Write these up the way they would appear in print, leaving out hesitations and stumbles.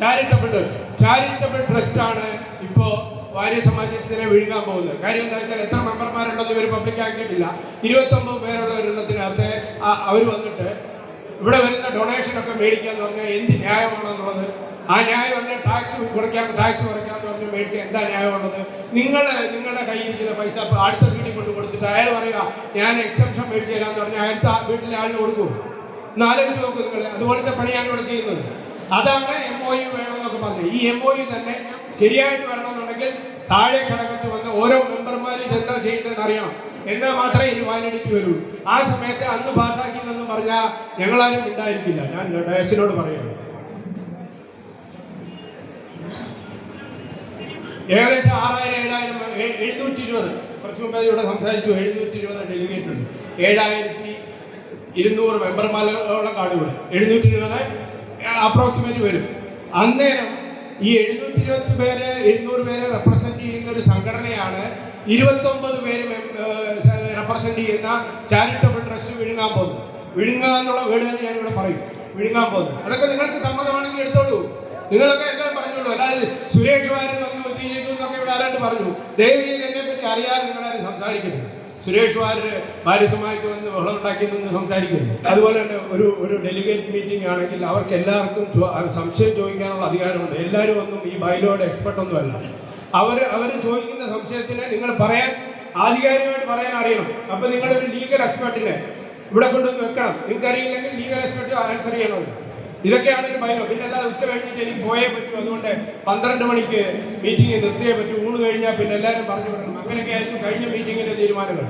Charitable ട്രസ്റ്റാണ് ഇപ്പോൾ വാര്യ സമാജത്തിനെ വിഴുങ്ങാൻ പോകുന്നത്. കാര്യം എന്താ വെച്ചാൽ എത്ര മെമ്പർമാരുണ്ടെന്ന് ഇവർ പബ്ലിക് ആക്കിയിട്ടില്ല. 29 പേരുള്ള ഒരെണ്ണത്തിനകത്ത് അവർ വന്നിട്ട് ഇവിടെ വരുന്ന ഡൊണേഷനൊക്കെ മേടിക്കാന്ന് പറഞ്ഞാൽ എന്ത് ന്യായമാണെന്നുള്ളത്? ആ ന്യായമല്ല ടാക്സ് കുറയ്ക്കാന്ന് പറഞ്ഞ് മേടിച്ച് എന്താ ന്യായമുള്ളത്? നിങ്ങളുടെ കയ്യിൽ ഇരിക്കുന്ന പൈസ അടുത്ത വീട്ടിൽ കൊണ്ട് കൊടുത്തിട്ട് അയാൾ പറയുക ഞാൻ എക്സംഷൻ മേടിച്ച് തരാമെന്ന് പറഞ്ഞാൽ അടുത്ത വീട്ടിലെ ആളിന് കൊടുക്കും. ഒന്ന് ആലോചിച്ച് നോക്കൂ നിങ്ങൾ. അതുപോലത്തെ പണിയാണ് ഇവിടെ ചെയ്യുന്നത്. അതാണ് MOU വേണമെന്നൊക്കെ പറഞ്ഞു. ഈ MOU തന്നെ ശരിയായിട്ട് വരണമെന്നുണ്ടെങ്കിൽ താഴെ ഘടകത്തിൽ വന്ന് ഓരോ മെമ്പർമാരും എന്താ ചെയ്യുന്നതെന്ന് അറിയണം. എന്നാൽ മാത്രമേ ഇനി വാലിഡിറ്റി വരുള്ളൂ. ആ സമയത്ത് അന്ന് പാസ്സാക്കിയെന്നൊന്നും പറഞ്ഞാൽ ഞങ്ങളാരും ഉണ്ടായിരിക്കില്ല. ഞാൻ ഡയസിനോട് പറയുന്നു. ഏകദേശം 720 കുറച്ച് മുമ്പേ ഇവിടെ സംസാരിച്ചു. 720 ഡെലിഗേറ്റ് ഉണ്ട്. 7200 മെമ്പർമാരോളം കാർഡ് വരും. 720 അപ്രോക്സിമേറ്റ് വരും. അന്നേരം ഈ 720 പേര് 200 പേരെ റെപ്രസെന്റ് ചെയ്യുന്ന ഒരു സംഘടനയാണ് 29 പേര് റെപ്രസെന്റ് ചെയ്യുന്ന ചാരിറ്റബിൾ ട്രസ്റ്റ് വിഴുങ്ങാൻ പോകുന്നത്. വിഴുങ്ങുക എന്നുള്ള വേർഡ് തന്നെ ഞാൻ ഇവിടെ പറയും. വിഴുങ്ങാൻ പോകുന്നത്. അതൊക്കെ നിങ്ങൾക്ക് സമ്മതമാണെങ്കിൽ എടുത്തോളൂ. നിങ്ങളൊക്കെ എല്ലാം പറഞ്ഞോളൂ. അതായത് സുരേഷ് വാര്യർ വന്നു ഇത് ചെയ്തു എന്നൊക്കെ ഇവിടെ ആരാണ്ട് പറഞ്ഞു. ദയവ് ചെയ്ത് എന്നെ പറ്റി അറിയാതെ നിങ്ങളാരും സംസാരിക്കരുത്. സുരേഷ് വാര്യർ ഭാര്യസമായിട്ട് വന്ന് ബഹളം ഉണ്ടാക്കിയെന്ന് സംസാരിക്കുന്നു. അതുപോലെ തന്നെ ഒരു ഡെലിഗേറ്റ് മീറ്റിംഗ് ആണെങ്കിൽ അവർക്ക് എല്ലാവർക്കും സംശയം ചോദിക്കാനുള്ള അധികാരമുണ്ട്. എല്ലാവരും ഒന്നും ഈ ബൈലോയുടെ എക്സ്പെർട്ട് ഒന്നുമല്ല. അവർ ചോദിക്കുന്ന സംശയത്തിന് നിങ്ങൾ പറയാൻ ആധികാരികമായിട്ട് പറയാൻ അറിയണം. അപ്പം നിങ്ങളൊരു ലീഗൽ എക്സ്പെർട്ടിനെ ഇവിടെ കൊണ്ടുവന്ന് വെക്കണം. നിങ്ങൾക്ക് അറിയില്ലെങ്കിൽ ലീഗൽ എക്സ്പെർട്ട് ആൻസർ ചെയ്യണം. ഇതൊക്കെയാണ് ഒരു ബൈലോ. പിന്നെ അല്ലാതെ ഉച്ച കഴിഞ്ഞിട്ട് എനിക്ക് പോയേ പറ്റൂ. അതുകൊണ്ട് 12 മണിക്ക് മീറ്റിംഗ് നിർത്തിയേ പറ്റൂ. ഊണ് കഴിഞ്ഞാൽ പിന്നെ എല്ലാവരും പറഞ്ഞു വിടണം. അങ്ങനെയൊക്കെ ആയിരുന്നു കഴിഞ്ഞ മീറ്റിങ്ങിന്റെ തീരുമാനങ്ങൾ.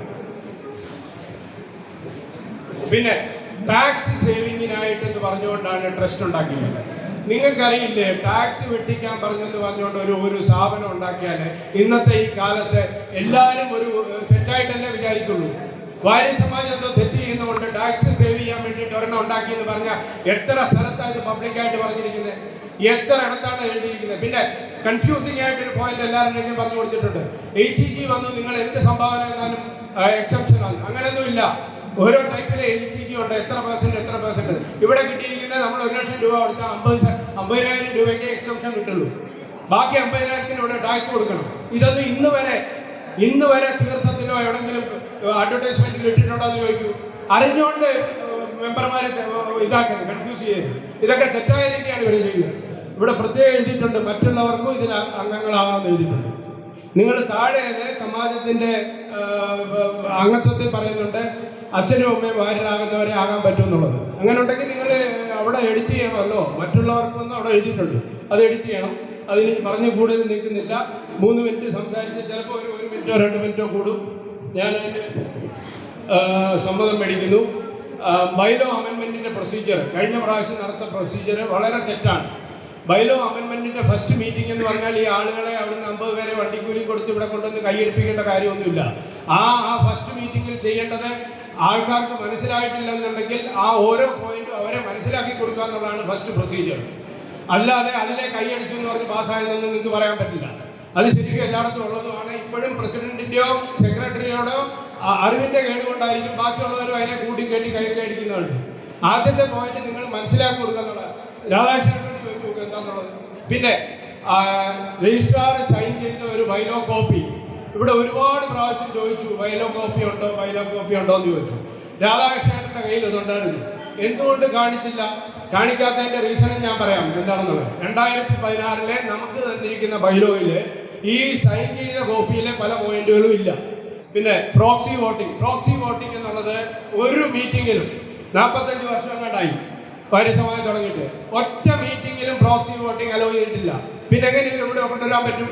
പിന്നെ ടാക്സ് സേവിങ്ങിനായിട്ടെന്ന് പറഞ്ഞുകൊണ്ടാണ് ട്രസ്റ്റ് ഉണ്ടാക്കിയത്. നിങ്ങൾക്കറിയില്ലേ, ടാക്സ് വെട്ടിക്കാൻ പറഞ്ഞെന്ന് പറഞ്ഞുകൊണ്ട് ഒരു സ്ഥാപനം ഉണ്ടാക്കിയാൽ ഇന്നത്തെ ഈ കാലത്ത് എല്ലാവരും ഒരു തെറ്റായിട്ടല്ലേ വിചാരിക്കുള്ളൂ. വാര്യ സമാജം എന്തോ തെറ്റ് ചെയ്യുന്നതുകൊണ്ട് ടാക്സ് സേവ് ചെയ്യാൻ വേണ്ടിയിട്ട് ഒരെണ്ണം ഉണ്ടാക്കിയെന്ന് പറഞ്ഞാൽ എത്ര സ്ഥലത്തായത് പബ്ലിക്കായിട്ട് പറഞ്ഞിരിക്കുന്നത്, എത്ര ഇടത്താണ് എഴുതിയിരിക്കുന്നത്. പിന്നെ കൺഫ്യൂസിംഗ് ആയിട്ടൊരു പോയിന്റ് എല്ലാവരുടെയും പറഞ്ഞു കൊടുത്തിട്ടുണ്ട്. ATG വന്നു നിങ്ങൾ എന്ത് സംഭാവന ചെയ്താലും എക്സെപ്ഷൻ ആണ്. അങ്ങനെയൊന്നും ഇല്ല. ഓരോ ടൈപ്പിലെ ATG ഉണ്ട്. എത്ര പെർസെന്റ് ഇവിടെ കിട്ടിയിരിക്കുന്നത് നമ്മൾ 1 ലക്ഷം രൂപ കൊടുത്താൽ 50,000 രൂപയ്ക്ക് എക്സെപ്ഷൻ കിട്ടുള്ളൂ. ബാക്കി 50,000 ഇവിടെ ടാക്സ് കൊടുക്കണം. ഇതൊന്നും ഇന്ന് വരെ തീർത്ഥത്തിലോ എവിടെങ്കിലും അഡ്വർടൈസ്മെന്റിൽ ഇട്ടിട്ടുണ്ടോ എന്ന് ചോദിക്കൂ. അറിഞ്ഞുകൊണ്ട് മെമ്പർമാരെ ഇതാക്കരുത്, കൺഫ്യൂസ് ചെയ്യരുത്. ഇതൊക്കെ തെറ്റായ രീതിയാണ് ഇവർ ചെയ്യുന്നത്. ഇവിടെ പ്രത്യേകം എഴുതിയിട്ടുണ്ട് മറ്റുള്ളവർക്കും ഇതിൽ അംഗങ്ങളാകാമെന്ന് എഴുതിയിട്ടുണ്ട്. നിങ്ങൾ താഴെ സമാജത്തിന്റെ അംഗത്വത്തിൽ പറയുന്നുണ്ട് അച്ഛനും അമ്മയും വാര്യരാകുന്നവരെ ആകാൻ പറ്റുമെന്നുള്ളത്. അങ്ങനെ ഉണ്ടെങ്കിൽ നിങ്ങൾ അവിടെ എഡിറ്റ് ചെയ്യണമല്ലോ. മറ്റുള്ളവർക്കൊന്നും അവിടെ എഴുതിയിട്ടുണ്ട്, അത് എഡിറ്റ് ചെയ്യണം. അതിന് പറഞ്ഞ് കൂടുതൽ നിൽക്കുന്നില്ല. 3 മിനിറ്റ് സംസാരിച്ച് ചിലപ്പോൾ ഒരു 1 മിനിറ്റോ 2 മിനിറ്റോ കൂടും. ഞാൻ സമ്മതം മേടിക്കുന്നു. ബൈലോ അമെൻമെൻറ്റിൻ്റെ പ്രൊസീജിയർ കഴിഞ്ഞ പ്രാവശ്യം നടത്ത പ്രൊസീജിയർ വളരെ തെറ്റാണ്. ബൈലോ അമെൻമെൻറ്റിൻ്റെ ഫസ്റ്റ് മീറ്റിംഗ് എന്ന് പറഞ്ഞാൽ ഈ ആളുകളെ അവിടുന്ന് 50 പേരെ വണ്ടിക്കൂലി കൊടുത്ത് ഇവിടെ കൊണ്ടുവന്ന് കൈയെടുപ്പിക്കേണ്ട കാര്യമൊന്നുമില്ല. ആ ഫസ്റ്റ് മീറ്റിങ്ങിൽ ചെയ്യേണ്ടത് ആൾക്കാർക്ക് മനസ്സിലായിട്ടില്ലെന്നുണ്ടെങ്കിൽ ആ ഓരോ പോയിന്റും അവരെ മനസ്സിലാക്കി കൊടുക്കുക എന്നുള്ളതാണ് ഫസ്റ്റ് പ്രൊസീജിയർ. അല്ലാതെ അതിലെ കൈയടിച്ചു എന്ന് പറഞ്ഞ് പാസ്സായതെന്ന് നിങ്ങൾക്ക് പറയാൻ പറ്റില്ല. അത് ശരിക്കും എല്ലായിടത്തും ഉള്ളതുമാണ്. ഇപ്പോഴും പ്രസിഡന്റിന്റെയോ സെക്രട്ടറിയോടോ അറിവിന്റെ കേടുകൊണ്ടായിരിക്കും ബാക്കിയുള്ളവരും അതിനെ കൂട്ടിക്കേറ്റി കൈയടിക്കുന്നതുണ്ട്. ആദ്യത്തെ പോയിന്റ് നിങ്ങൾ മനസ്സിലാക്കി കൊടുക്കുക എന്നുള്ളത്. രാധാകൃഷ്ണനോട് ചോദിച്ചു നോക്കുക എന്താണെന്നുള്ളത്. പിന്നെ രജിസ്ട്രാർ സൈൻ ചെയ്ത ഒരു ബൈലോ കോപ്പി ഇവിടെ ഒരുപാട് പ്രാവശ്യം ചോദിച്ചു. ബൈലോ കോപ്പി ഉണ്ടോ എന്ന് ചോദിച്ചു. രാധാകൃഷ്ണന്റെ കയ്യിൽ അതുണ്ടായിരുന്നു. എന്തുകൊണ്ട് കാണിച്ചില്ല? കാണിക്കാത്തതിന്റെ റീസണും ഞാൻ പറയാം എന്താണെന്നുള്ളത്. 2016 നമുക്ക് തന്നിരിക്കുന്ന ബൈലോയില് ഈ സൈൻ ചെയ്ത കോപ്പിയിലെ പല പോയിന്റുകളും ഇല്ല. പിന്നെ പ്രോക്സി വോട്ടിംഗ് എന്നുള്ളത് ഒരു മീറ്റിങ്ങിലും 45 വർഷം കണ്ടായി വാര്യസമാജം തുടങ്ങിയിട്ട് ഒറ്റ മീറ്റിങ്ങിലും പ്രോക്സി വോട്ടിംഗ് അലോ ചെയ്തിട്ടില്ല. പിന്നെ എങ്ങനെ ഇവിടെ കൊണ്ടുവരാൻ പറ്റും?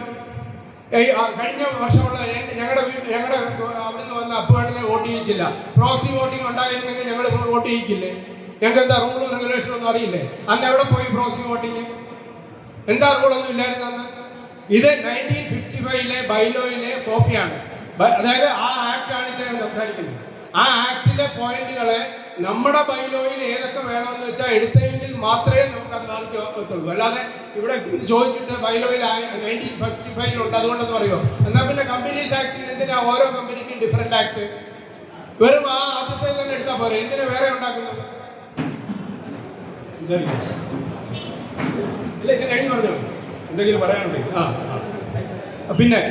കഴിഞ്ഞ വർഷമുള്ള ഞങ്ങളുടെ അവിടുന്ന് വന്ന അപ്പുവേട്ടനെ വോട്ട് ചെയ്യിച്ചില്ല. പ്രോക്സി വോട്ടിംഗ് ഉണ്ടായിരുന്നെങ്കിൽ ഞങ്ങൾ വോട്ട് ചെയ്യിക്കില്ലേ? ഞങ്ങൾക്ക് എന്താ റൂളും റെഗുലേഷനും ഒന്നും അറിയില്ലേ? അന്ന് എവിടെ പോയി പ്രോക്സി വോട്ടിങ്? എന്താ റൂളൊന്നും ഇല്ലായിരുന്നു അന്ന്. ഇത് 1955 ബൈലോയിലെ കോപ്പിയാണ്. അതായത് ആ ആക്ടാണ് ഇദ്ദേഹം സംസാരിക്കുന്നത്. ആ ആക്ടിലെ പോയിന്റുകളെ നമ്മുടെ ബൈലോയിൽ ഏതൊക്കെ വേണമെന്ന് വെച്ചാൽ എടുത്തെങ്കിൽ മാത്രമേ നമുക്ക് അത് ബാധിക്കത്തുള്ളൂ. അല്ലാതെ ഇവിടെ ചോദിച്ചിട്ട് ബൈലോയിൽ 1955 ഉണ്ട് അതുകൊണ്ടെന്ന് പറയുമോ? എന്നാൽ പിന്നെ കമ്പനീസ് ആക്ടിൽ എന്തിനാ ഓരോ കമ്പനിക്കും ഡിഫറെന്റ് ആക്ട്? വെറും ആ ആദ്യത്തെ തന്നെ എടുത്താൽ പോരെ, എന്തിനാ വേറെ ഉണ്ടാക്കുന്നത്? ഇല്ല, ഇത് കഴിഞ്ഞു. എന്തെങ്കിലും പറയാനുണ്ടെങ്കിൽ പിന്നെ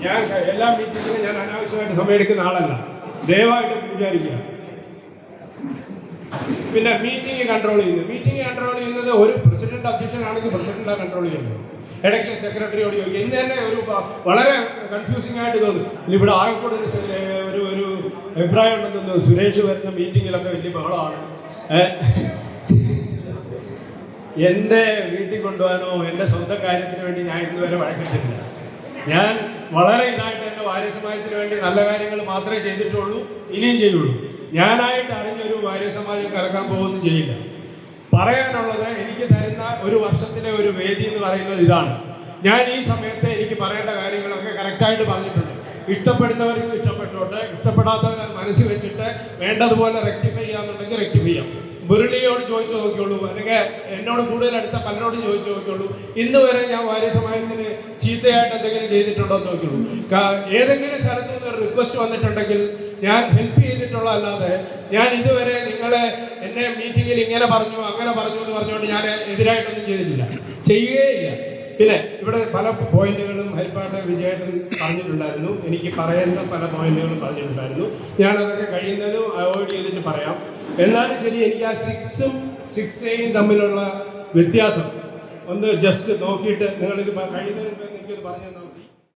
ഞാൻ എല്ലാ മീറ്റിങ്ങിലും ഞാൻ അനാവശ്യമായിട്ട് സമയമെടുക്കുന്ന ആളല്ല, ദയവായിട്ട് വിചാരിക്കുക. പിന്നെ മീറ്റിംഗ് കൺട്രോൾ ചെയ്യുന്നത് ഒരു പ്രസിഡന്റ് അധ്യക്ഷനാണെങ്കിൽ പ്രസിഡന്റാണ് കൺട്രോൾ ചെയ്യുന്നത്. ഇടയ്ക്ക് സെക്രട്ടറിയോട് ചോദിക്കുക. ഇന്ന് തന്നെ ഒരു വളരെ കൺഫ്യൂസിംഗ് ആയിട്ട് തോന്നും. ഇവിടെ ആകെക്കൂടെ ഒരു അഭിപ്രായം ഉണ്ടെന്ന് തോന്നുന്നു. സുരേഷ് വരുന്ന മീറ്റിങ്ങിലൊക്കെ വലിയ ബഹളമാണ്. എൻ്റെ വീട്ടിൽ കൊണ്ടുപോകാനോ എൻ്റെ സ്വന്തം കാര്യത്തിന് വേണ്ടി ഞാൻ ഇന്നുവരെ വഴക്കിട്ടില്ല. ഞാൻ വളരെ ഇതായിട്ട് എൻ്റെ വാര്യസമാജത്തിന് വേണ്ടി നല്ല കാര്യങ്ങൾ മാത്രമേ ചെയ്തിട്ടുള്ളൂ, ഇനിയും ചെയ്യുള്ളൂ. ഞാനായിട്ട് അറിഞ്ഞൊരു വാര്യസമാജം കലക്കാൻ പോകുന്നു ചെയ്യില്ല. പറയാനുള്ളത് എനിക്ക് തരുന്ന ഒരു വർഷത്തിലെ ഒരു വേദി എന്ന് പറയുന്നത് ഇതാണ്. ഞാൻ ഈ സമയത്ത് എനിക്ക് പറയേണ്ട കാര്യങ്ങളൊക്കെ കറക്റ്റായിട്ട് പറഞ്ഞിട്ടുണ്ട്. ഇഷ്ടപ്പെടുന്നവർക്ക് ഇഷ്ടപ്പെട്ടോട്ടെ, ഇഷ്ടപ്പെടാത്തവർ മനസ്സിൽ വെച്ചിട്ട് വേണ്ടതുപോലെ റെക്ടിഫൈ ചെയ്യാന്നുണ്ടെങ്കിൽ റെക്ടിഫൈ ചെയ്യാം. മുരളിയോട് ചോദിച്ചു നോക്കിയുള്ളൂ, അല്ലെങ്കിൽ എന്നോട് കൂടുതൽ അടുത്ത പലരോടും ചോദിച്ചു നോക്കിയുള്ളൂ. ഇന്ന് വരെ ഞാൻ വാര്യസമാജത്തിന് ചീത്തയായിട്ട് എന്തെങ്കിലും ചെയ്തിട്ടുണ്ടോ എന്ന് നോക്കിയുള്ളൂ. ഏതെങ്കിലും സ്ഥലത്ത് നിന്ന് ഒരു റിക്വസ്റ്റ് വന്നിട്ടുണ്ടെങ്കിൽ ഞാൻ ഹെൽപ്പ് ചെയ്തിട്ടുള്ള അല്ലാതെ ഞാൻ ഇതുവരെ നിങ്ങളെ എന്നെ മീറ്റിങ്ങിൽ ഇങ്ങനെ പറഞ്ഞു അങ്ങനെ പറഞ്ഞു എന്ന് പറഞ്ഞുകൊണ്ട് ഞാൻ എതിരായിട്ടൊന്നും ചെയ്തിട്ടില്ല, ചെയ്യുകയില്ല. പിന്നെ ഇവിടെ പല പോയിന്റുകളും ഹരിപ്പാട് വിജയേട്ടൻ പറഞ്ഞിട്ടുണ്ടായിരുന്നു. എനിക്ക് പറയുന്ന പല പോയിന്റുകളും പറഞ്ഞിട്ടുണ്ടായിരുന്നു. ഞാനതൊക്കെ കഴിയുന്നതും അവോയ്ഡ് ചെയ്തിട്ട് പറയാം. എന്നാലും ശരി, എനിക്ക് ആ 6 ഉം 6A തമ്മിലുള്ള വ്യത്യാസം ഒന്ന് ജസ്റ്റ് നോക്കിയിട്ട് നിങ്ങളിത് കഴിയുന്നതിന് മുമ്പ് എനിക്കത് പറഞ്ഞു തന്നാൽ മതി.